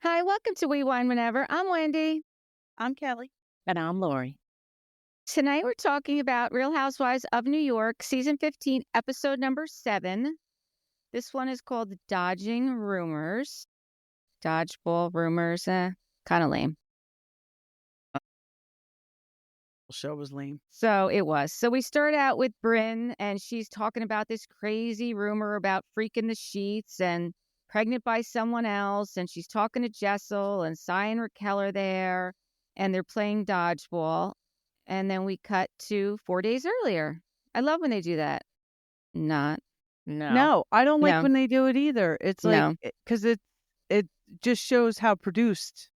Hi, welcome to We Wine Whenever. I'm Wendy. I'm Kelly. And I'm Lori. Tonight we're talking about Real Housewives of New York, season 15, episode number 7. This one is called Dodging Rumors. Dodgeball rumors, kind of lame. The show was lame. So it was. So we start out with Brynn, and she's talking about this crazy rumor about freaking the sheets and pregnant by someone else. And she's talking to Jessel, and Cy and Racquel are there, and they're playing dodgeball. And then we cut to 4 days earlier. I love when they do that. Not. No, I don't like No. when they do it either. It's like No. because it just shows how produced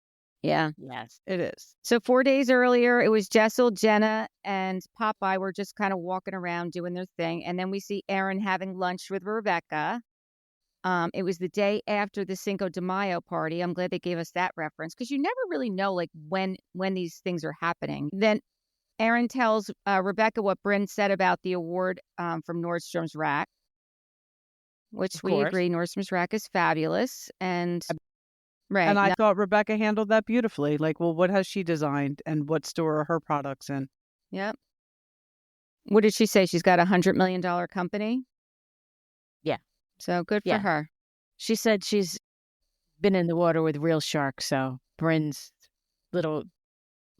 Yeah. Yes. it is. So 4 days earlier, it was Jessel, Jenna, and Popeye were just kind of walking around doing their thing. And then we see Aaron having lunch with Rebecca. It was the day after the Cinco de Mayo party. I'm glad they gave us that reference because you never really know like when these things are happening. Then Aaron tells Rebecca what Brynn said about the award from Nordstrom's Rack, which Of we course. agree Nordstrom's Rack is fabulous. And right. And I thought Rebecca handled that beautifully. Like, well, what has she designed and what store are her products in? Yep. What did she say? She's got $100 million company? Yeah. So good for Yeah. her. She said she's been in the water with real sharks, so Brynn's little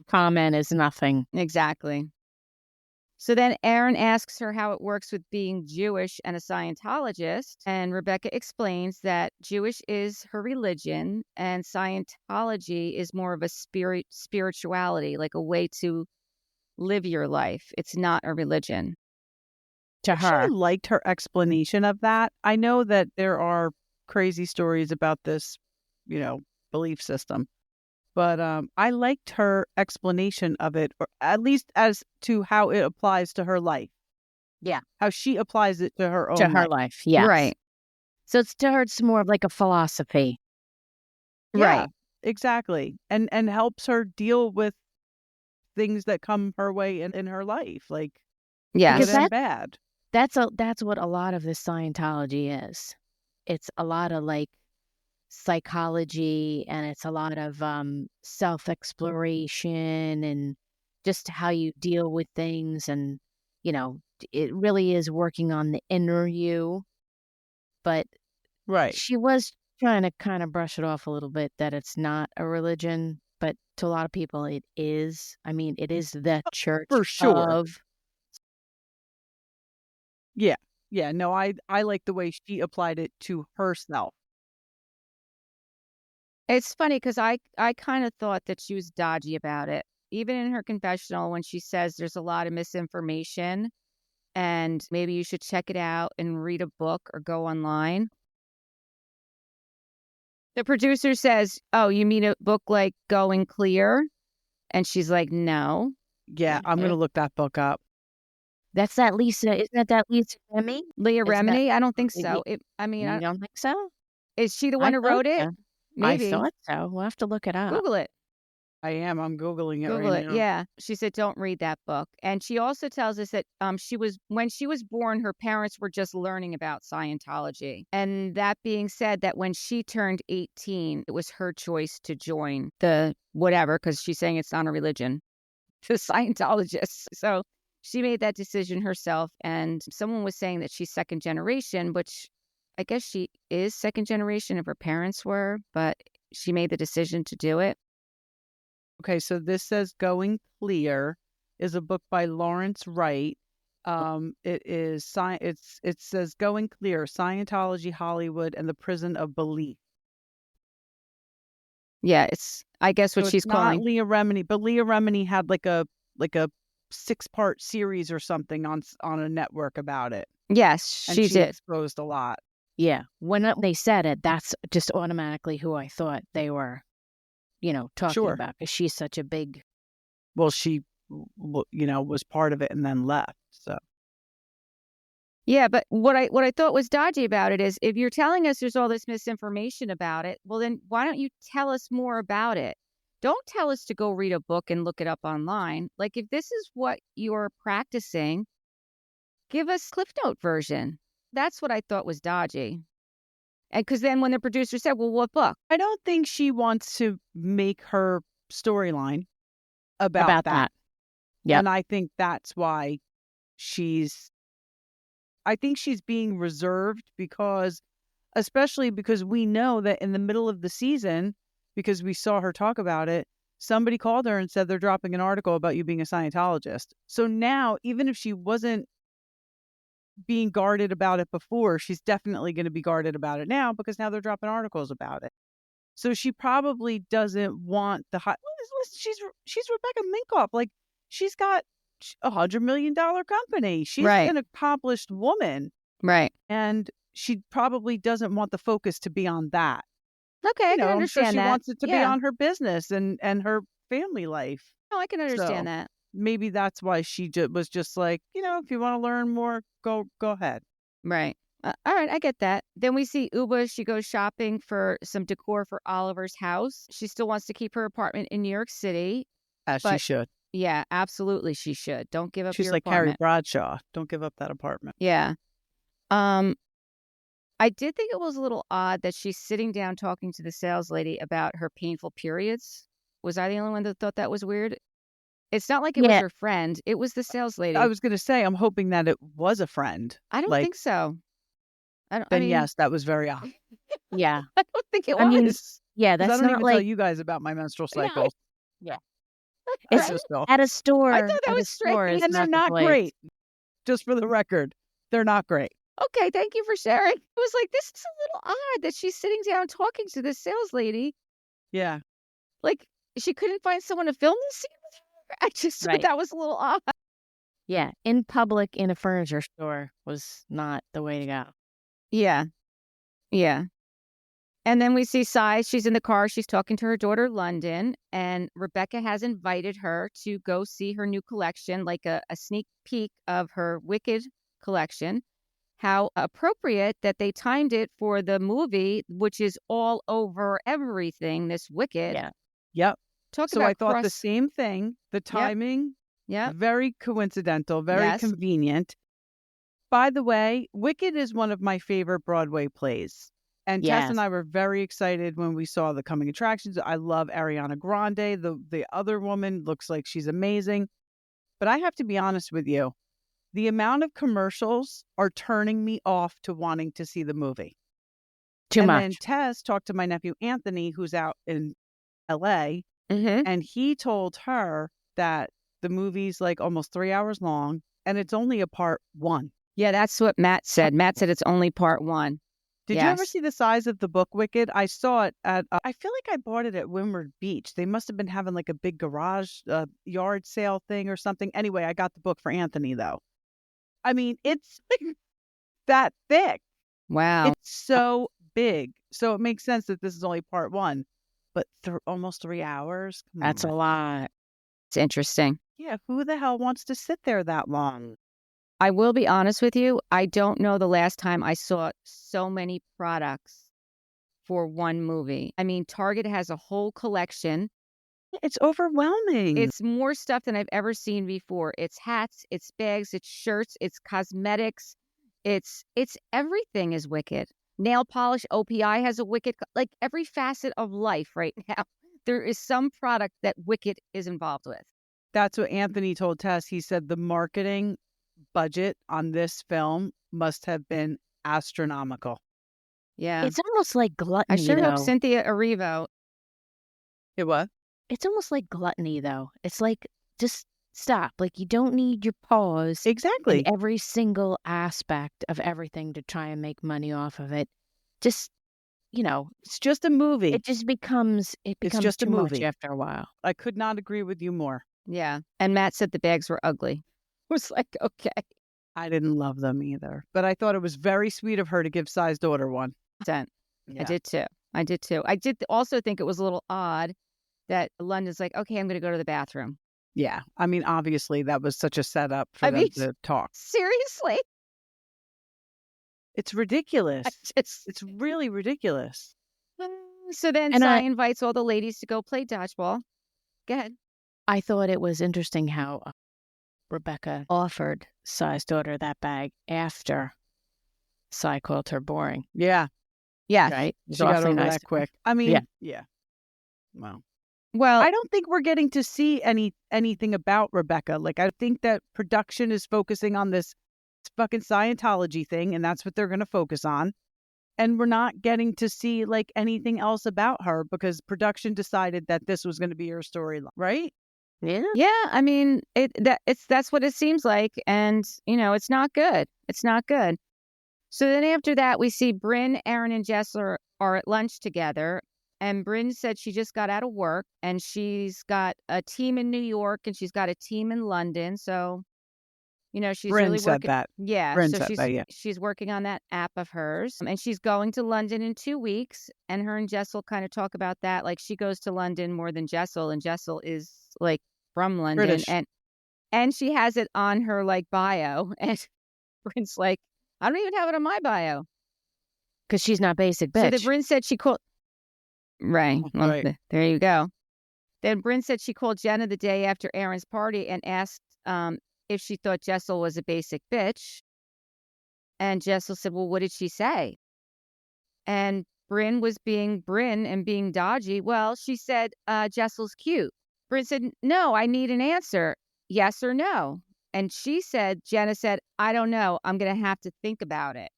comment is nothing. Exactly. So then Aaron asks her how it works with being Jewish and a Scientologist. And Rebecca explains that Jewish is her religion and Scientology is more of a spirituality, like a way to live your life. It's not a religion. To her. I liked her explanation of that. I know that there are crazy stories about this, belief system. But I liked her explanation of it, or at least as to how it applies to her life. Yeah. How she applies it to her own To her life. life, yes. Right. So it's to her, it's more of like a philosophy. Yeah, Right. exactly. And helps her deal with things that come her way in her life, like Yes. good and bad. That's what a lot of this Scientology is. It's a lot of like psychology, and it's a lot of self-exploration and just how you deal with things, and it really is working on the inner you. But Right. she was trying to kind of brush it off a little bit that it's not a religion, but to a lot of people it is. I mean, it is the church For sure. of. Yeah. Yeah. No, I like the way she applied it to herself. It's funny because I kind of thought that she was dodgy about it. Even in her confessional, when she says there's a lot of misinformation and maybe you should check it out and read a book or go online. The producer says, "Oh, you mean a book like Going Clear?" And she's like, "No." Yeah, I'm going to look that book up. That's that Lisa. Isn't that Lisa Remy? Leah Isn't that- Remini? I don't think Maybe- so. You I don't think so? is she the I one who thought wrote it? so. Maybe. I thought so. We'll have to look it up. Google it. I'm Googling it Google right it. now. Yeah. She said, don't read that book. And she also tells us that when she was born, her parents were just learning about Scientology. And that being said, that when she turned 18, it was her choice to join the whatever, because she's saying it's not a religion, the Scientologists. So she made that decision herself. And someone was saying that she's second generation, which I guess she is second generation if her parents were, but she made the decision to do it. Okay, so this says Going Clear is a book by Lawrence Wright. It says Going Clear, Scientology, Hollywood, and the Prison of Belief. Yeah, I guess what So she's it's calling. not Leah Remini, but Leah Remini had like a 6-part series or something on a network about it. Yes, And she she did. exposed a lot. Yeah. When they said it, that's just automatically who I thought they were, talking Sure. about, because she's such a big. Well, she, was part of it and then left. So Yeah, but what I thought was dodgy about it is if you're telling us there's all this misinformation about it, well then why don't you tell us more about it? Don't tell us to go read a book and look it up online. Like if this is what you're practicing, give us Cliff Note version. That's what I thought was dodgy. And because then when the producer said, well, what book? I don't think she wants to make her storyline about About that. that. Yep. And I think that's why I think she's being reserved especially because we know that in the middle of the season, because we saw her talk about it, somebody called her and said they're dropping an article about you being a Scientologist. So now, even if she wasn't being guarded about it before, she's definitely going to be guarded about it now because now they're dropping articles about it. So she probably doesn't want the high. She's Rebecca Minkoff. Like, she's got $100 million company. She's Right. an accomplished woman. Right. And she probably doesn't want the focus to be on that. Okay, I can I'm sure understand she that. wants it to be on her business and her family life. No, I can understand So that. maybe that's why she was just like, if you want to learn more, go ahead. Right. All right, I get that. Then we see Uba. She goes shopping for some decor for Oliver's house. She still wants to keep her apartment in New York City. As she should. Yeah, absolutely, she should. Don't give up She's your like Carrie apartment. Bradshaw. Don't give up that apartment. Yeah. I did think it was a little odd that she's sitting down talking to the sales lady about her painful periods. Was I the only one that thought that was weird? It's not like it was her friend. It was the sales lady. I was going to say, I'm hoping that it was a friend. I don't think so. Yes, that was very odd. Yeah. I don't think it was. Yeah, 'Cause that's I don't not even tell you guys about my menstrual cycle. Yeah. It's It's just at a store. I thought that was strange. And they're not great. Just for the record, they're not great. Okay, thank you for sharing. It was like, this is a little odd that she's sitting down talking to this sales lady. Yeah. Like, she couldn't find someone to film this scene with her. I just thought that was a little odd. Yeah, in public in a furniture store was not the way to go. Yeah. Yeah. And then we see Sai. She's in the car. She's talking to her daughter, London. And Rebecca has invited her to go see her new collection, like a sneak peek of her Wicked collection. How appropriate that they timed it for the movie, which is all over everything, this Wicked. Yeah. Yep. Talk So about I thought the same thing. The timing, very coincidental, very convenient. By the way, Wicked is one of my favorite Broadway plays. And Tess and I were very excited when we saw the coming attractions. I love Ariana Grande. The other woman looks like she's amazing. But I have to be honest with you. The amount of commercials are turning me off to wanting to see the movie. Too much. And then Tess talked to my nephew Anthony, who's out in LA, and he told her that the movie's like almost 3 hours long, and it's only a part 1. Yeah, that's what Matt said. Matt said it's only part 1. Did you ever see the size of the book Wicked? I saw it at, I feel like I bought it at Windward Beach. They must have been having like a big garage yard sale thing or something. Anyway, I got the book for Anthony, though. I mean, it's like that thick. Wow. It's so big. So it makes sense that this is only part 1. But almost 3 hours? That's a lot. It's interesting. Yeah, who the hell wants to sit there that long? I will be honest with you. I don't know the last time I saw so many products for one movie. I mean, Target has a whole collection. It's overwhelming. It's more stuff than I've ever seen before. It's hats, it's bags, it's shirts, it's cosmetics. It's everything is Wicked. Nail polish, OPI has a Wicked, like every facet of life right now. There is some product that Wicked is involved with. That's what Anthony told Tess. He said the marketing budget on this film must have been astronomical. Yeah. It's almost like gluttony. I sure hope Cynthia Erivo. It what? It's almost like gluttony, though. It's like, just stop. Like, you don't need your paws. Exactly. In every single aspect of everything to try and make money off of it. Just, it's just a movie. It just becomes, it's just too a movie much after a while. I could not agree with you more. Yeah. And Matt said the bags were ugly. I was like, okay. I didn't love them either. But I thought it was very sweet of her to give Sai's daughter one. Yeah. I did too. I did also think it was a little odd that London's like, okay, I'm going to go to the bathroom. Yeah. I mean, obviously, that was such a setup for them to talk. Seriously? It's ridiculous. It's really ridiculous. So then Sai invites all the ladies to go play dodgeball. Go ahead. I thought it was interesting how Rebecca offered Sai's daughter that bag after Sai called her boring. Yeah. Yes. right? It's She got awfully over nice that of her. quick. I Yeah. mean, yeah. Well, Well, I don't think we're getting to see anything about Rebecca. Like, I think that production is focusing on this fucking Scientology thing, and that's what they're going to focus on. And we're not getting to see like anything else about her because production decided that this was going to be her storyline, right? Yeah. yeah, I mean, that's what it seems like, and it's not good. It's not good. So then after that, we see Brynn, Aaron, and Jessel are at lunch together. And Brynn said she just got out of work and she's got a team in New York and she's got a team in London. So, she's Brynn really said working. that. Yeah. Brynn So said that, yeah. she's working on that app of hers. And she's going to London in 2 weeks. And her and Jessel kind of talk about that. Like she goes to London more than Jessel, and Jessel is like from London. British. And she has it on her like bio. And Brynn's like, I don't even have it on my bio. Because she's not basic So bitch. then Brynn said she called. Right. Well, Right. there you go. Then Brynn said she called Jenna the day after Aaron's party and asked if she thought Jessel was a basic bitch. And Jessel said, well, what did she say? And Brynn was being Brynn and being dodgy. Well, she said, Jessel's cute. Brynn said, no, I need an answer. Yes or no? And Jenna said, I don't know. I'm going to have to think about it.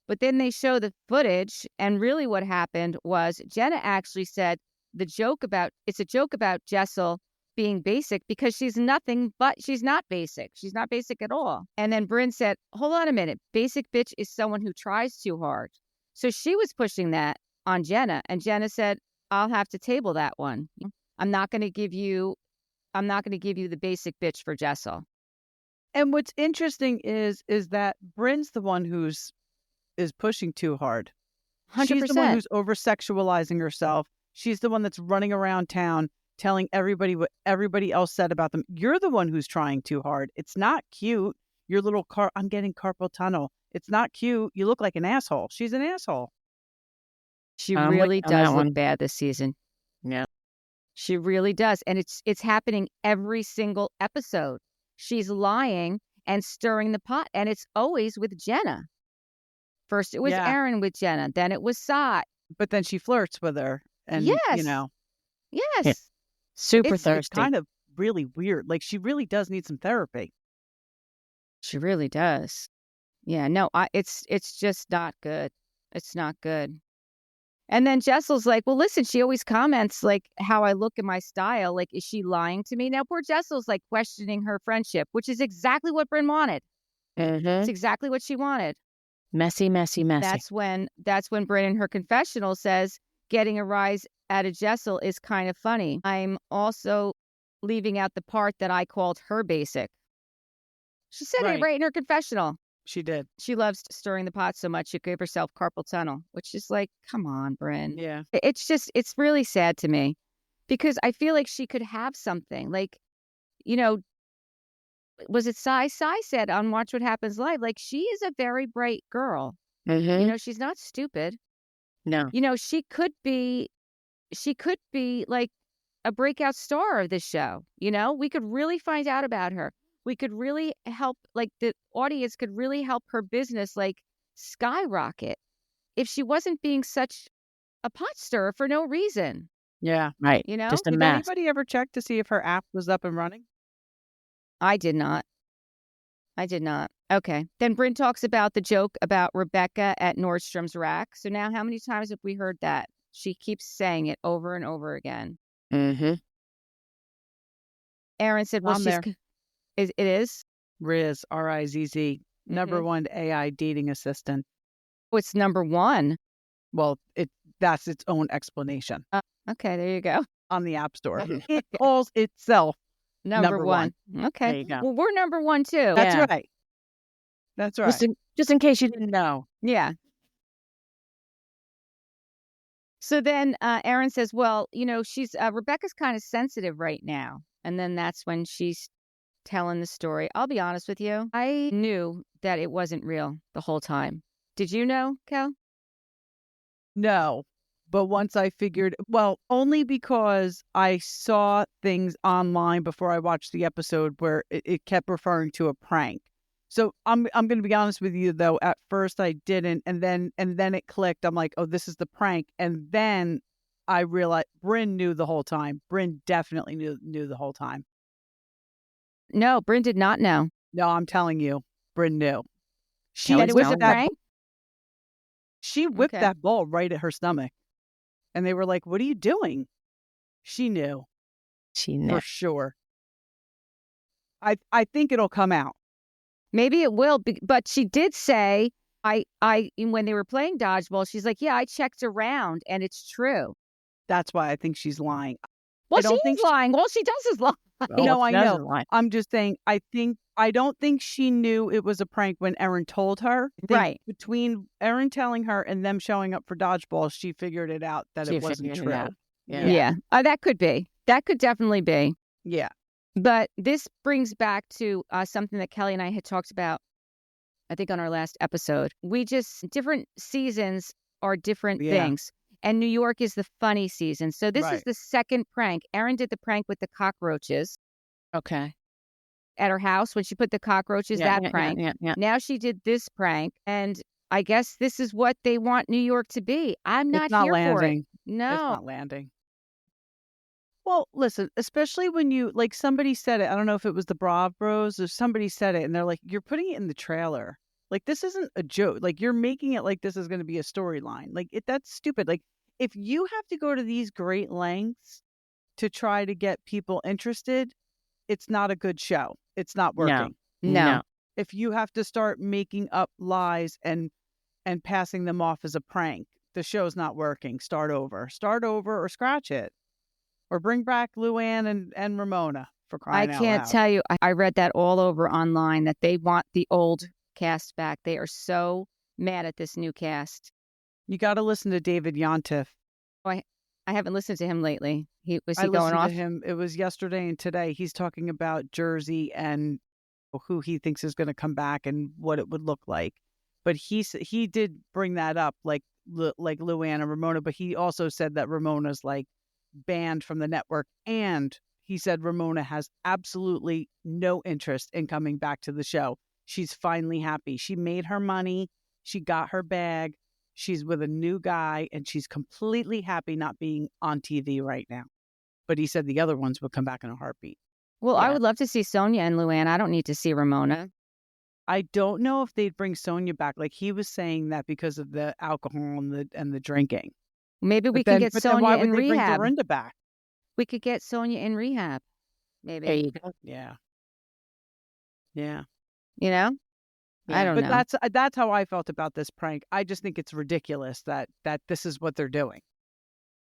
But then they show the footage, and really what happened was Jenna actually said it's a joke about Jessel being basic because she's nothing but she's not basic. She's not basic at all. And then Brynn said, hold on a minute. Basic bitch is someone who tries too hard. So she was pushing that on Jenna, and Jenna said, I'll have to table that one. I'm not going to give you the basic bitch for Jessel. And what's interesting is that Brynn's the one is pushing too hard. 100%. She's the one who's over sexualizing herself. She's the one that's running around town telling everybody what everybody else said about them. You're the one who's trying too hard. It's not cute. Your little I'm getting carpal tunnel. It's not cute. You look like an asshole. She's an asshole. She I'm with really you on does that look one. bad this season. Yeah. She really does. And it's happening every single episode. She's lying and stirring the pot. And it's always with Jenna. First it was Yeah. Aaron with Jenna. Then it was Sai. But then she flirts with her. And, Yes. Yeah. Yes. Super it's thirsty. kind of really weird. Like, she really does need some therapy. She really does. Yeah, no, it's just not good. It's not good. And then Jessel's like, well, listen, she always comments like how I look in my style. Like, is she lying to me? Now, poor Jessel's like questioning her friendship, which is exactly what Brynn wanted. It's exactly what she wanted. Messy, messy, messy. That's when Brynn in her confessional says, getting a rise out of Jessel is kind of funny. I'm also leaving out the part that I called her basic. She said it right in her confessional. She did. She loves stirring the pot so much she gave herself carpal tunnel, which is like, come on, Brynn. Yeah. It's really sad to me because I feel like she could have something. Like, was it Sai? Sai said on Watch What Happens Live, like, she is a very bright girl. She's not stupid. No. She could be like a breakout star of this show. We could really find out about her. We could really help, like, the audience could really help her business, like, skyrocket if she wasn't being such a pot stirrer for no reason. Yeah. Right. Just Just a Did mess. anybody ever check to see if her app was up and running? I did not. Okay. Then Brynn talks about the joke about Rebecca at Nordstrom's rack. So now how many times have we heard that? She keeps saying it over and over again. Aaron said, well, it is? Riz, RIZZ, number one AI dating assistant. Oh, it's number one. Well, that's its own explanation Okay, there you go. on the App Store. It calls itself Number one. Okay. There you go. Well, we're number one too. That's Yeah. right. That's right. Just in case you didn't know. Yeah. So then Aaron says, well, she's Rebecca's kind of sensitive right now. And then that's when she's telling the story. I'll be honest with you. I knew that it wasn't real the whole time. Did you know, Kel? No. But once I figured, well, only because I saw things online before I watched the episode where it kept referring to a prank. So I'm going to be honest with you though. At first I didn't, and then it clicked. I'm like, oh, this is the prank, and then I realized Brynn knew the whole time. Brynn definitely knew the whole time. No, Brynn did not know. No, I'm telling you, Brynn knew. She That it was a whipped that. prank? She whipped Okay. that ball right at her stomach, and they were like, "What are you doing?" She knew She knew. for sure. I think it'll come out. Maybe it will, but she did say, when they were playing dodgeball, she's like, yeah, I checked around and it's true. That's why I think she's lying. Well, I don't she's think lying. All she does is lie. No, I know. I'm just saying, I don't think she knew it was a prank when Erin told her. I think Right. between Erin telling her and them showing up for dodgeball, she figured it out that it wasn't true. Yeah. That could be. That could definitely be. Yeah. But this brings back to something that Kelly and I had talked about, I think, on our last episode. Different seasons are different things. And New York is the funny season. So this is the second prank. Erin did the prank with the cockroaches. Okay. At her house when she put the cockroaches, prank. Yeah. Now she did this prank. And I guess this is what they want New York to be. I'm not here for it. No. It's not landing. Well, listen, especially when you, like, somebody said it. I don't know if it was the Brav Bros or somebody said it, and they're like, you're putting it in the trailer. Like, this isn't a joke. Like, you're making it like this is going to be a storyline. Like, that's stupid. Like, if you have to go to these great lengths to try to get people interested, it's not a good show. It's not working. No. If you have to start making up lies and passing them off as a prank, the show's not working. Start over or scratch it. Or bring back Luann and Ramona, for crying out loud. I can't tell you. I read that all over online that they want the old cast back. They are so mad at this new cast. You got to listen to David Yontif. I haven't listened to him lately. Was he I going listened off? to him. It was yesterday and today. He's talking about Jersey and who he thinks is going to come back and what it would look like. But he did bring that up, like Luann and Ramona. But he also said that Ramona's like banned from the network, and he said Ramona has absolutely no interest in coming back to the show. She's finally happy. She made her money. She got her bag. She's with a new guy, and she's completely happy not being on TV right now. But he said the other ones would come back in a heartbeat. Well, I would love to see Sonia and Luann. I don't need to see Ramona. I don't know if they'd bring Sonia back. Like, he was saying that because of the alcohol and the drinking. Maybe we can get Sonia why would in they rehab. Bring Dorinda back? We could get Sonia in rehab. Maybe. There you go. Yeah. Yeah. You know? I don't know. But that's how I felt about this prank. I just think it's ridiculous that this is what they're doing.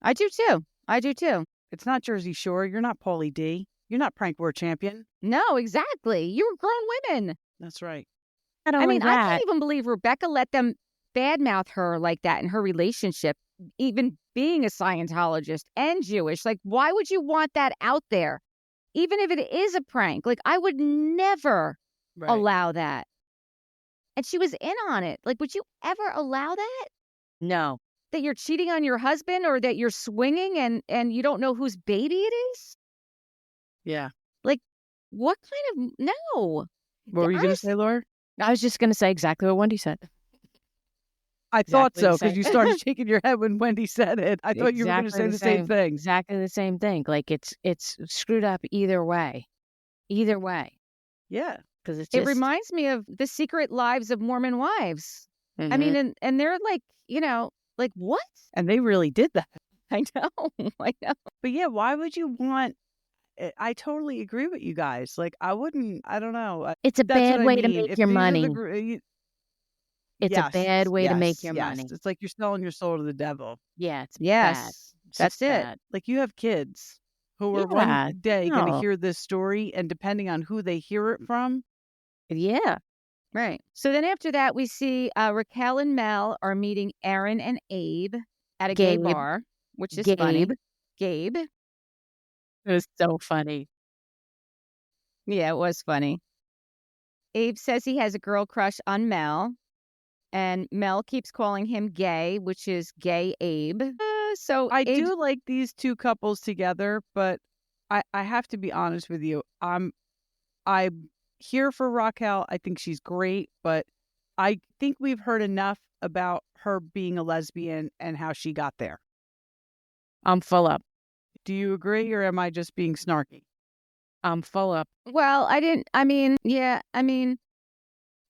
I do too. It's not Jersey Shore. You're not Pauly D. You're not prank war champion. No, exactly. You're grown women. That's right. I can't even believe Rebecca let them badmouth her like that in her relationship, even being a Scientologist and Jewish. Like, why would you want that out there? Even if it is a prank, like, I would never allow that. And she was in on it. Like, would you ever allow that? No. That you're cheating on your husband or that you're swinging and you don't know whose baby it is? Yeah. Like, what kind of... No. What were you going to say, Laura? I was just going to say exactly what Wendy said. I thought so, because you started shaking your head when Wendy said it. I thought you were going to say the same thing. Exactly the same thing. Like, it's screwed up either way. Either way. Yeah. Because it reminds me of The Secret Lives of Mormon Wives. Mm-hmm. I mean, and they're like, like, what? And they really did that. I know. But yeah, why would you want... I totally agree with you guys. Like, I don't know. It's a bad way to make your money. It's a bad way to make your money. It's like you're selling your soul to the devil. Yeah, it's bad. That's it. Bad. Like, you have kids who are one day going to hear this story, and depending on who they hear it from. Yeah. Right. So then after that, we see Racquel and Mel are meeting Erin and Abe at a gay bar, which is funny. Gabe. It was so funny. Yeah, it was funny. Abe says he has a girl crush on Mel, and Mel keeps calling him gay, which is gay Abe. So I do like these two couples together, but I have to be honest with you. I'm here for Racquel. I think she's great, but I think we've heard enough about her being a lesbian and how she got there. I'm full up. Do you agree, or am I just being snarky? I'm full up. Well,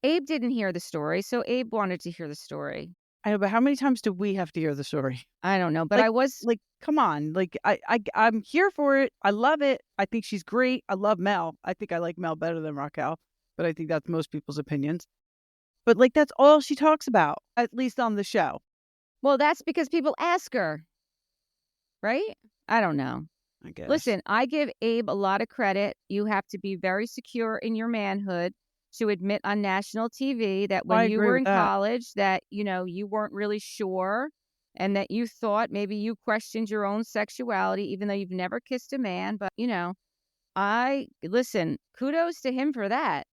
Abe didn't hear the story, so Abe wanted to hear the story. I know, but how many times do we have to hear the story? I don't know, but Like- I was Like, come on. Like, I'm here for it. I love it. I think she's great. I love Mel. I think I like Mel better than Racquel, but I think that's most people's opinions. But like, that's all she talks about, at least on the show. well, that's because people ask her, right? I don't know. I guess. Listen, I give Abe a lot of credit. You have to be very secure in your manhood to admit on national TV that I when you agree were with in that. college that, you weren't really sure and that you thought maybe you questioned your own sexuality, even though you've never kissed a man. But, kudos to him for that.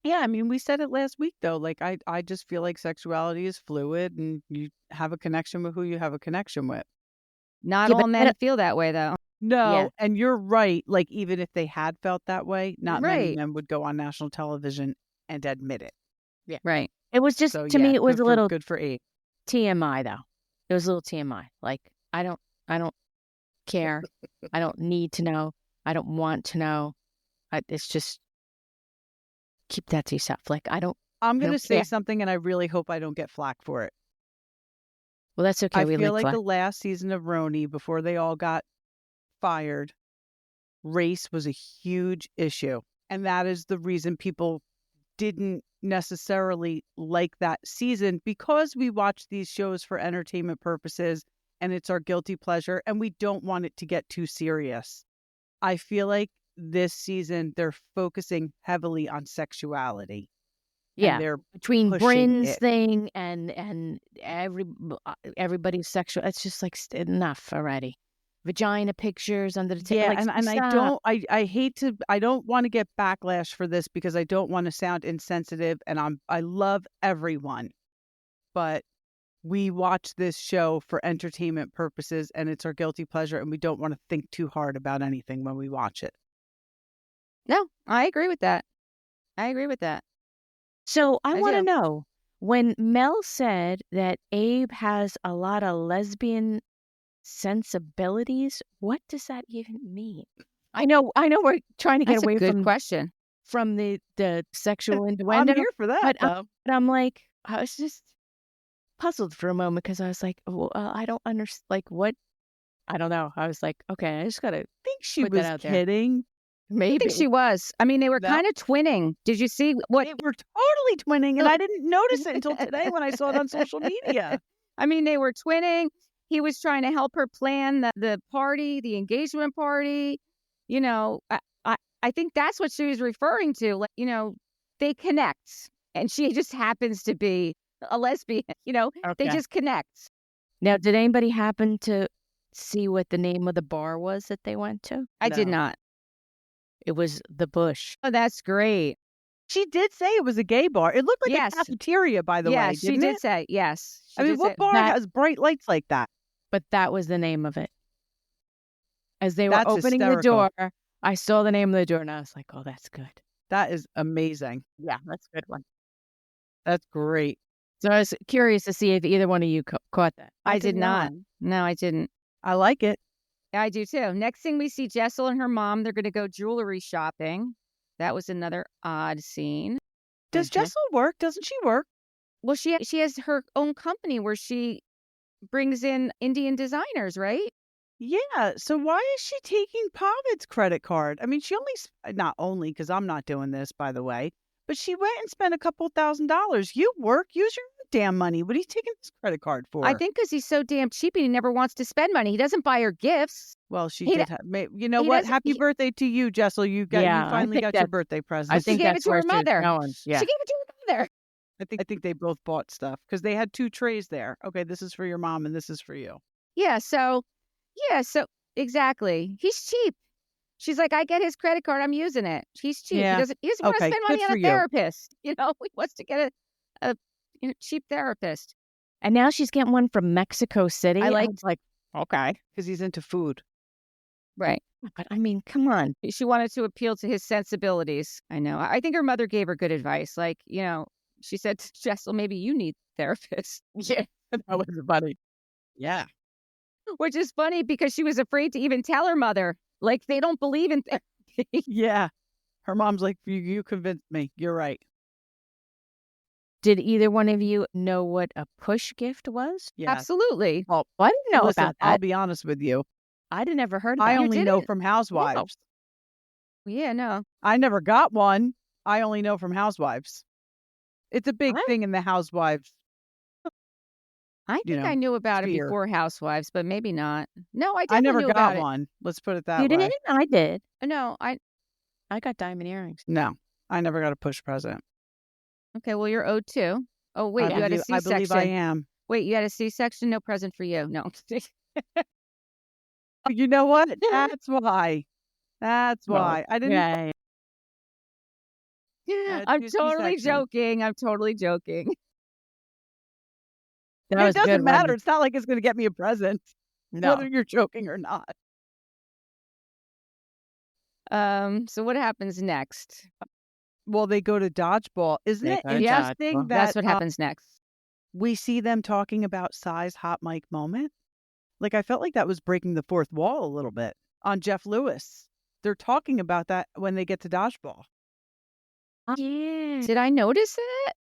Yeah, I mean, we said it last week, though. Like, I just feel like sexuality is fluid and you have a connection with who you have a connection with. Not Yeah, all but men feel that way, though. No, Yeah. and you're right. Like, even if they had felt that way, not many Right. men would go on national television and admit it. Right. It was just, So, to me, it was a little good for Abe. TMI, though. It was a little TMI. Like, I don't care. I don't need to know. I don't want to know. It's just, keep that to yourself. Like, I'm going I to don't say care. something, and I really hope I don't get flack for it. Well, that's okay. I We feel like like flack. the last season of RHONY, before they all got fired, race was a huge issue. And that is the reason people didn't necessarily like that season, because we watch these shows for entertainment purposes and it's our guilty pleasure and we don't want it to get too serious. I feel like this season they're focusing heavily on sexuality. Yeah. And they're Between pushing Brynn's it. thing and everybody's sexual, it's just like enough already. Vagina pictures under the table. Yeah, Like, and stop. I don't want to get backlash for this because I don't want to sound insensitive, and I love everyone, but we watch this show for entertainment purposes and it's our guilty pleasure, and we don't want to think too hard about anything when we watch it. No, I agree with that. So I I want to do. know, when Mel said that Abe has a lot of lesbian sensibilities, what does that even mean? I know we're trying to get That's a away good question. from the sexual I'm innuendo, here for that, but though. I'm like, I was just puzzled for a moment because I was like, well, I don't understand. Like, what? I don't know. I was like, okay, I just gotta Think she put that was out there. kidding. I Maybe. think she was. I mean, they were No. kind of twinning. Did you see what? They were totally twinning, and I didn't notice it until today when I saw it on social media. I mean, they were twinning. He was trying to help her plan the party, the engagement party. I think that's what she was referring to. Like, they connect, and she just happens to be a lesbian. They Okay. just connect. Now, did anybody happen to see what the name of the bar was that they went to? I did No. not. It was the Bush. Oh, that's great. She did say it was a gay bar. It looked like Yes. a cafeteria, by the way, She didn't did it? say yes. She I mean, did what say- bar that- has bright lights like that? But that was the name of it. As they were That's opening hysterical. the door, I saw the name of the door and I was like, oh, that's good. That is amazing. Yeah, that's a good one. That's great. So I was curious to see if either one of you caught that. I did not. No, I didn't. I like it. I do too. Next thing we see Jessel and her mom, they're going to go jewelry shopping. That was another odd scene. Does Okay. Jessel work? Doesn't she work? Well, she has her own company where she brings in Indian designers, right? Yeah. So why is she taking Pavid's credit card? I mean, she not only, because I'm not doing this, by the way, but she went and spent a couple $1,000s. You work, use your damn money. What are you taking this credit card for? I think because he's so damn cheap and he never wants to spend money. He doesn't buy her gifts. Well, she He did. You know he what? doesn't- Happy he- birthday to you, Jessel. You Yeah, I finally think got your that- birthday present. I She think gave it that's to where her she was mother. going. Yeah. She gave it to her mother. I think they both bought stuff because they had 2 trays there. Okay, this is for your mom and this is for you. Yeah. So exactly. He's cheap. She's like, I get his credit card. I'm using it. He's cheap. Yeah. He doesn't want to Okay, spend money good on for a you. therapist. He wants to get a cheap therapist. And now she's getting one from Mexico City. I was like, okay. Because he's into food. Right. But I mean, come on. She wanted to appeal to his sensibilities. I know. I think her mother gave her good advice. Like, she said to Jessel, maybe you need a therapist. Yeah, that was funny. Yeah. Which is funny because she was afraid to even tell her mother. Like, they don't believe in therapy. Yeah. Her mom's like, you convinced me. You're right. Did either one of you know what a push gift was? Yeah. Absolutely. Well, I didn't know listen, about I'll that. be honest with you. I'd never heard of I that. only know didn't? from Housewives. Yeah, no. I never got one. I only know from Housewives. It's a big What? thing in the Housewives. I think I knew about it sphere. before Housewives, but maybe not. No, I I definitely never knew got about it. one. Let's put it that You way. didn't? I did. No, I got diamond earrings. No, I never got a push present. okay, well, you're owed too. Oh, wait, you had a C-section. I believe I am. Wait, you had a C-section? No present for you. No. You know what? That's why. That's why. I didn't. Yeah. I'm two totally C-sections. joking. I'm totally joking. That It was a doesn't good matter. one. It's not like it's going to get me a present, No. whether you're joking or not. So what happens next? Well, they go to dodgeball. Isn't They it go to interesting dodgeball. that That's what happens next. we see them talking about Cy's hot mic moment? Like, I felt like that was breaking the fourth wall a little bit on Jeff Lewis. They're talking about that when they get to dodgeball. Yeah. Did I notice it?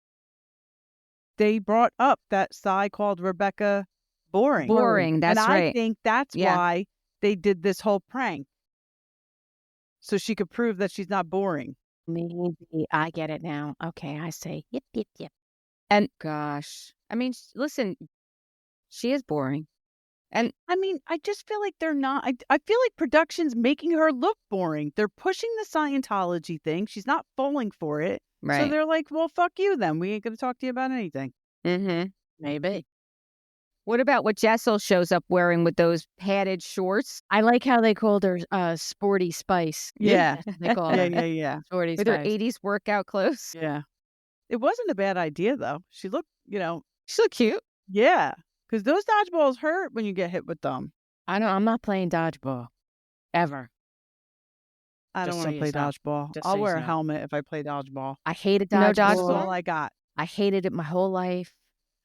They brought up that Cy called Rebecca boring. Boring, that's and right. I think that's Yeah. why they did this whole prank. So she could prove that she's not boring. Maybe I get it now. Okay, I say yep, yep, yep. And gosh, I mean, listen, she is boring. And I mean, I just feel like they're not. I feel like production's making her look boring. They're pushing the Scientology thing. She's not falling for it. right. So they're like, well, fuck you then. We ain't going to talk to you about anything. Mm-hmm. Maybe. What about what Jessel shows up wearing with those padded shorts I like how they called her Sporty Spice. Yeah. That's what they call Yeah, her. yeah, yeah. Sporty with her Spice. 80s workout clothes? Yeah. It wasn't a bad idea, though. She looked, She looked cute. yeah. Because those dodgeballs hurt when you get hit with them. I'm not playing dodgeball. Ever. I don't Just want so to you play know. dodgeball. Just I'll so you wear a know. helmet if I play dodgeball. I hated No dodgeball. That's dodgeball? all I got. I hated it my whole life.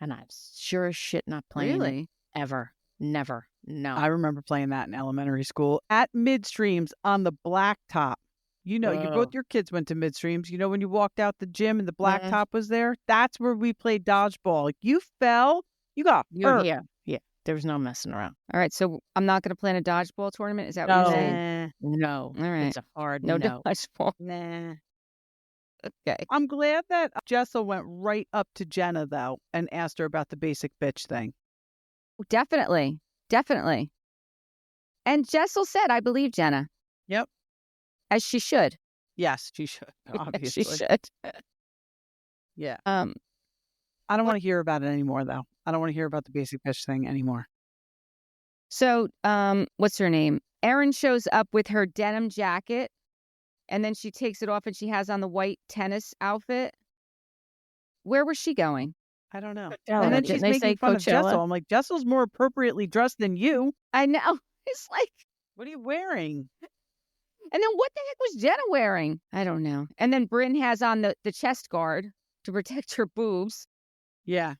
And I'm sure as shit not playing it Really? ever. Never. No. I remember playing that in elementary school at midstreams on the blacktop. You Oh. both your kids went to midstreams. You know, when you walked out the gym and the Mhm. blacktop was there, that's where we played dodgeball. Like, you fell, you got hurt. Yeah. There was no messing around. All right, so I'm not going to play in a dodgeball tournament? Is that what you're saying? No. All right. It's a hard No no. dodgeball. Nah. Okay. I'm glad that Jessel went right up to Jenna, though, and asked her about the basic bitch thing. Definitely. Definitely. And Jessel said, I believe Jenna. Yep. As she should. Yes, she should, As obviously. she should. Yeah. Um, I don't want to hear about it anymore, though. I don't want to hear about the basic bitch thing anymore. So, what's her name? Erin shows up with her denim jacket, and then she takes it off and she has on the white tennis outfit. Where was she going? I don't know. Coachella. And then Didn't she's they say making fun of Coachella? Jessel. I'm like, Jessel's more appropriately dressed than you. I know. It's like, What are you wearing? and then what the heck was Jenna wearing? I don't know. And then Brynn has on the chest guard to protect her boobs. Yeah.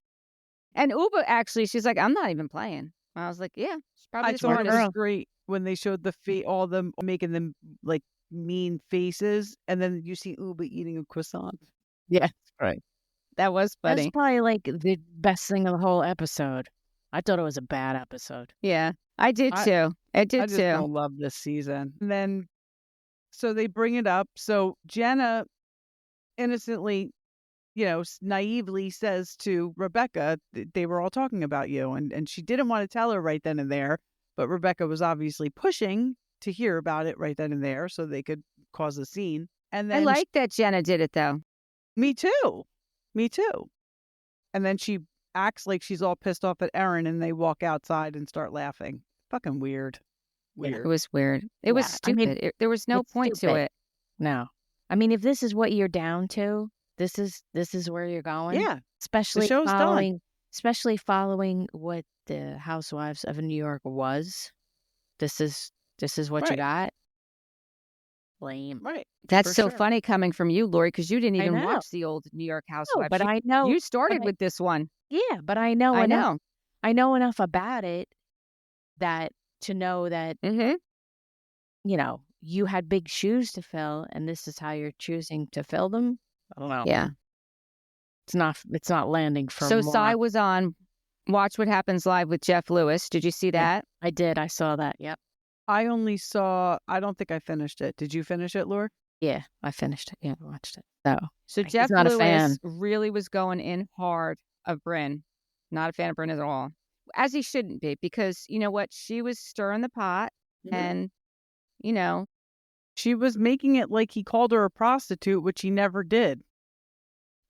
And Uba, actually, she's like, I'm not even playing. I was like, yeah, she's probably I the thought it smartest. was great when they showed all them making them like mean faces, and then you see Uba eating a croissant. Yeah. Right. That was That's funny. probably like the best thing of the whole episode. I thought it was a bad episode. Yeah, I did too. I did I just too. don't love this season. And then, so they bring it up. So Jenna innocently, naively says to Rebecca, they were all talking about you. And she didn't want to tell her right then and there, but Rebecca was obviously pushing to hear about it right then and there so they could cause a scene. And I then like that Jenna did it though. me too. Me too. And then she acts like she's all pissed off at Erin and they walk outside and start laughing. Fucking weird. It was weird. It was Yeah, I mean, stupid. There was no it's point to stupid. it. No. I mean, if this is what you're down to, this is where you're going. Yeah. Especially show's done. following what the Housewives of New York was. This is what you Right. got. Lame. Right. That's For so sure. funny coming from you, Lori, because you didn't I even know. watch the old New York No, Housewives. but I know. You But started with this one. yeah, but I know I enough. know. I know enough about it that to know that, Mm-hmm. you had big shoes to fill, and this is how you're choosing to fill them. I don't know. Yeah. It's not landing for So more. Cy was on Watch What Happens Live with Jeff Lewis. Did you see Yeah. that? I did. I saw that. Yep. I don't think I finished it. Did you finish it, Laura? Yeah, I finished it. Yeah, I watched it. So He's Jeff not a Lewis fan. really was going in hard of Brynn. Not a fan of Brynn at all. As he shouldn't be, because you know what? She was stirring the pot and, you know, She was making it like he called her a prostitute, which he never did.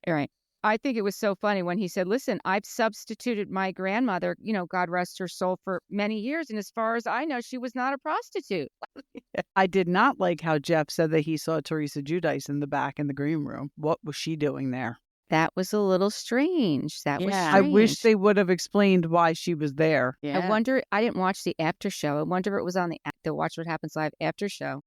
right. I think it was so funny when he said, listen, I've substituted my grandmother, God rest her soul, for many years. And as far as I know, she was not a prostitute. I did not like how Jeff said that he saw Teresa Giudice in the back in the green room. What was she doing there? That was a little strange. That was Yeah. I strange. wish they would have explained why she was there. Yeah. I wonder, I didn't watch the after show. I wonder if it was on the Watch What Happens Live after show.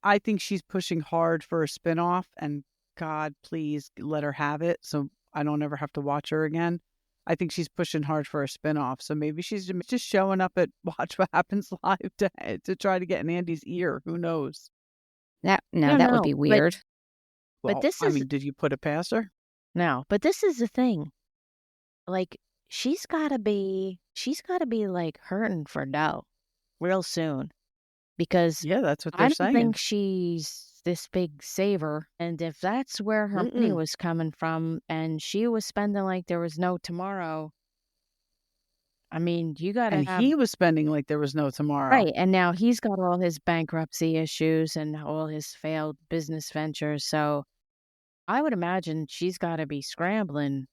I think she's pushing hard for a spinoff, and God, please let her have it so I don't ever have to watch her again. I think she's pushing hard for a spinoff. So maybe she's just showing up at Watch What Happens Live to try to get in Andy's ear. Who knows? That No, would no, be but- weird. Well, this I is- mean, did you put it past her? No, but this is the thing. Like, she's got to be like hurting for dough real soon, because Yeah, that's what I they're don't saying. think she's this big saver. And if that's where her money Mm-mm. was coming from, and she was spending like there was no tomorrow, I mean, you got to And have he was spending like there was no tomorrow. right. And now he's got all his bankruptcy issues and all his failed business ventures. So I would imagine she's got to be scrambling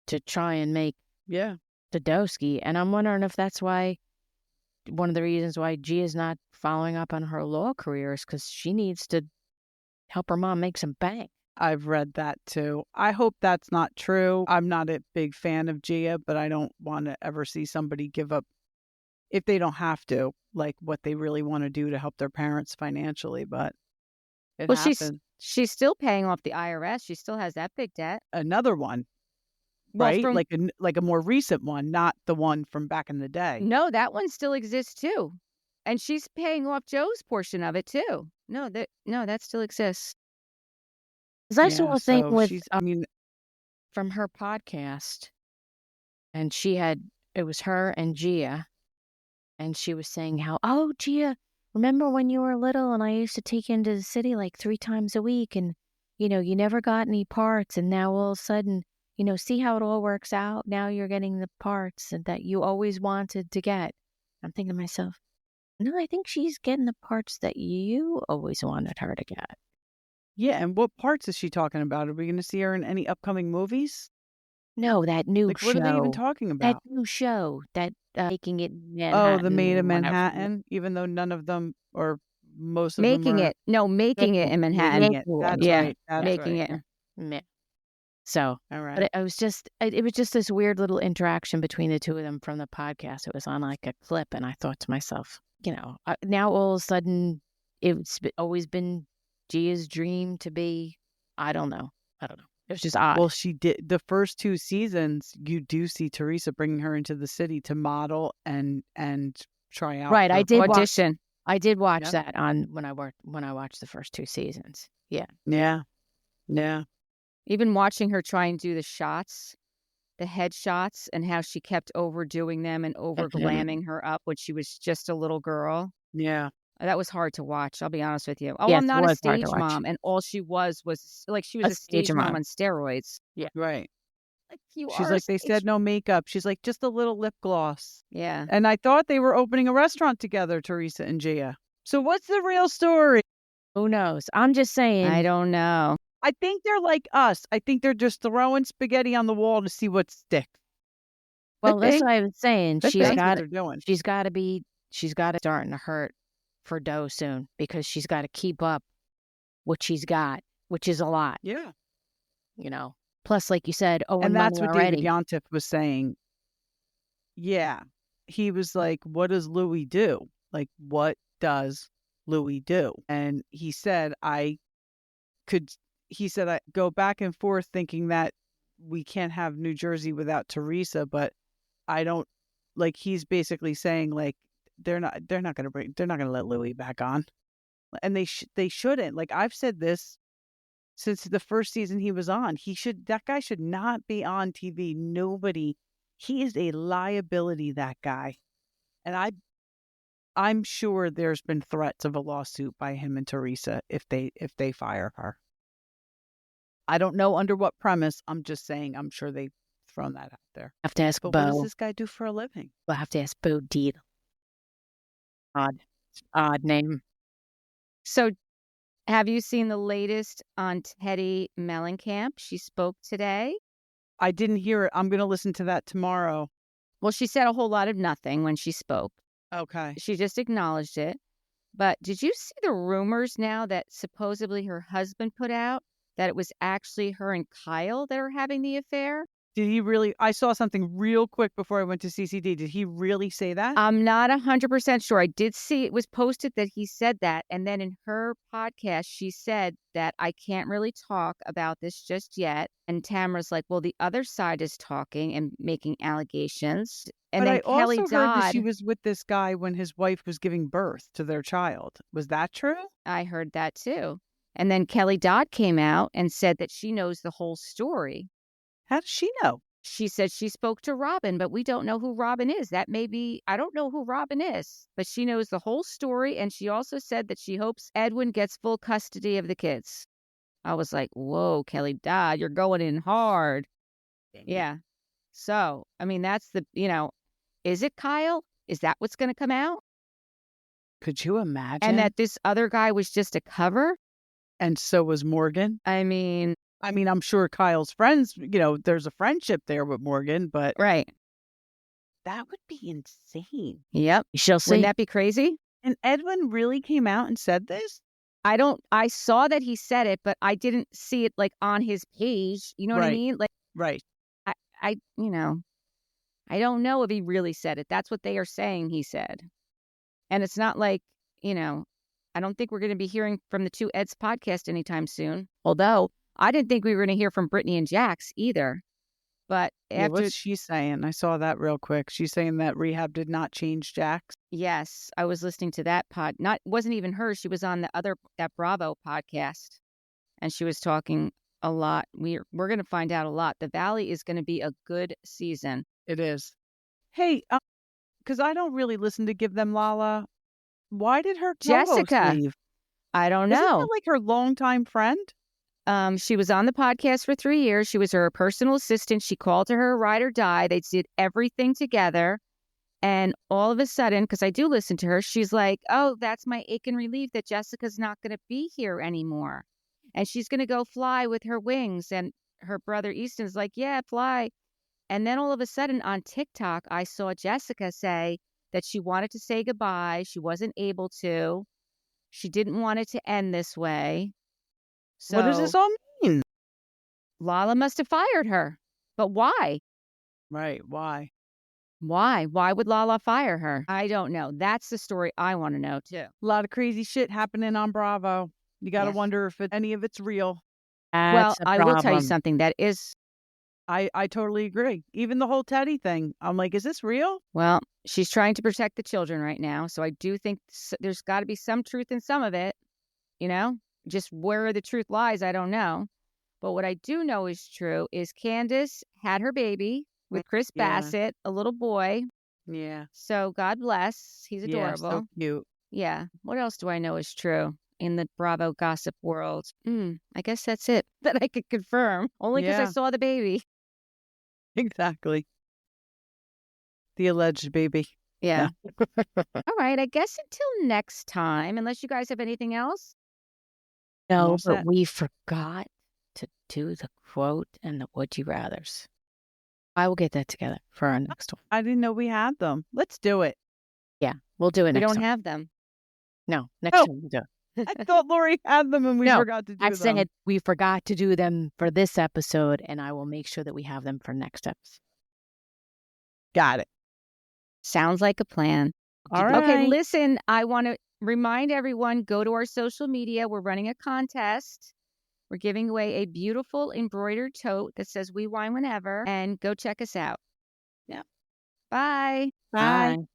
to try and make Yeah. the Dosky. And I'm wondering if that's why one of the reasons why Gia's not following up on her law career is because she needs to help her mom make some bank. I've read that too. I hope that's not true. I'm not a big fan of Gia, but I don't want to ever see somebody give up if they don't have to, like what they really want to do to help their parents financially. But it Well, happened. she's still paying off the IRS. She still has that big debt. Another one, Well, right? from- Like a more recent one, not the one from back in the day. No, that one still exists too. And she's paying off Joe's portion of it too. No, that still exists. Because I saw a thing so with she's, I mean, from her podcast, and it was her and Gia, and she was saying how, oh, Gia, remember when you were little and I used to take you into the city like 3 times a week, and you never got any parts, and now all of a sudden, see how it all works out. Now you're getting the parts that you always wanted to get. I'm thinking to myself, no, I think she's getting the parts that you always wanted her to get. yeah. And what parts is she talking about? Are we going to see her in any upcoming movies? No, that new Like, show. what are they even talking That about? new show that making it Oh, the Maid of whatever. Manhattan, even though none of them or most of them Making are it. No, making it in Manhattan. making it. That's Yeah, right. That's making right. it. Meh. So, All right. but it was just this weird little interaction between the two of them from the podcast. It was on like a clip, and I thought to myself, now all of a sudden always been Gia's dream to be. I don't know. It was just odd. Well, she did the first 2 seasons. You do see Teresa bringing her into the city to model and try out. Right, I for did watch- Audition. I did watch Yeah. that on when I watched the first 2 seasons. Yeah. Yeah. Yeah. Even watching her try and do the shots, the headshots, and how she kept overdoing them and over glamming her up when she was just a little girl. Yeah. That was hard to watch. I'll be honest with you. Oh, Yes, I'm it not a was hard to stage watch. mom, and all she was like she was a stage mom on steroids. Right. Like you She's are a like, they stage- said no makeup. She's like, just a little lip gloss. Yeah. And I thought they were opening a restaurant together, Teresa and Gia. So what's the real story? Who knows? I'm just saying. I don't know. I think they're like us. I think they're just throwing spaghetti on the wall to see what sticks. Well, that's think- what I was saying. That's what they're doing. She's got to starting to hurt for dough soon, because she's got to keep up what she's got, which is a lot, Yeah. Plus, like you said, And that's what already. David Yontef was saying. Yeah. He was like, what does Louis do? Like, what does Louis do? And he said, I go back and forth thinking that we can't have New Jersey without Teresa, but I don't, like, he's basically saying, like, they're not going to let Louis back on. And they shouldn't. Like, I've said this since the first season he was on. That guy should not be on TV. He is a liability, that guy. And I'm sure there's been threats of a lawsuit by him and Teresa if they fire her. I don't know under what premise. I'm just saying, I'm sure they've thrown that out there. I have to ask But Bo. what does this guy do for a living? We'll have to ask Bo Deed. Odd name. So have you seen the latest on Teddy Mellencamp? She spoke today. I didn't hear it. I'm going to listen to that tomorrow. Well, she said a whole lot of nothing when she spoke. Okay. She just acknowledged it. But did you see the rumors now that supposedly her husband put out that it was actually her and Kyle that are having the affair? Did he really? I saw something real quick before I went to CCD. Did he really say that? I'm not 100% sure. I did see it was posted that he said that. And then in her podcast, she said that I can't really talk about this just yet. And Tamara's like, well, the other side is talking and making allegations. And but then I Kelly also heard that she Dodd, was with this guy when his wife was giving birth to their child. Was that true? I heard that too. And then Kelly Dodd came out and said that she knows the whole story. How does she know? She said she spoke to Robin, but we don't know who Robin is. That may be, I don't know who Robin is, but she knows the whole story. And she also said that she hopes Edwin gets full custody of the kids. I was like, whoa, Kelly Dodd, you're going in hard. Yeah. So, I mean, that's is it Kyle? Is that what's going to come out? Could you imagine? And that this other guy was just a cover? And so was Morgan. I mean, I'm sure Kyle's friends, there's a friendship there with Morgan, but right. That would be insane. Yep. She'll see. Wouldn't that be crazy? And Edwin really came out and said this? I saw that he said it, but I didn't see it like on his page. You know what I mean? Like, right. I don't know if he really said it. That's what they are saying he said. And it's not like, I don't think we're going to be hearing from the two Eds podcast anytime soon. Although I didn't think we were going to hear from Brittany and Jax either. But after what's she saying? I saw that real quick. She's saying that rehab did not change Jax. Yes, I was listening to that wasn't even her. She was on that Bravo podcast, and she was talking a lot. We're going to find out a lot. The Valley is going to be a good season. It is. Hey, because I don't really listen to Give Them Lala. Why did her co-host Jessica leave? I don't know. Isn't that like her longtime friend? She was on the podcast for 3 years. She was her personal assistant. She called her ride or die. They did everything together. And all of a sudden, because I do listen to her, she's like, oh, that's my ache and relief that Jessica's not going to be here anymore. And she's going to go fly with her wings. And her brother Easton's like, yeah, fly. And then all of a sudden on TikTok, I saw Jessica say that she wanted to say goodbye. She wasn't able to. She didn't want it to end this way. So what does this all mean? Lala must have fired her. But why? Right. Why? Why? Why would Lala fire her? I don't know. That's the story I want to know, too. A lot of crazy shit happening on Bravo. You got to Yes. wonder if any of it's real. Well, I will tell you something that is. I totally agree. Even the whole Teddy thing. I'm like, is this real? Well, she's trying to protect the children right now. So I do think there's got to be some truth in some of it. Just where the truth lies, I don't know. But what I do know is true is Candace had her baby with Chris Bassett, a little boy. Yeah. So God bless. He's adorable. Yeah, so cute. Yeah. What else do I know is true in the Bravo gossip world? I guess that's it that I could confirm. Only because I saw the baby. Exactly. The alleged baby. Yeah. All right. I guess until next time, unless you guys have anything else. No, but we forgot to do the quote and the would you rathers. I will get that together for our next one. I didn't know we had them. Let's do it. Yeah, we'll do it next time. We don't have them. No, next time we'll do it. I thought Lori had them and we forgot to do them. I'm saying we forgot to do them for this episode, and I will make sure that we have them for next episode. Got it. Sounds like a plan. All right. Okay, listen, I want to remind everyone, go to our social media. We're running a contest. We're giving away a beautiful embroidered tote that says "We Wine Whenever," and go check us out. Yeah. Bye. Bye. Bye.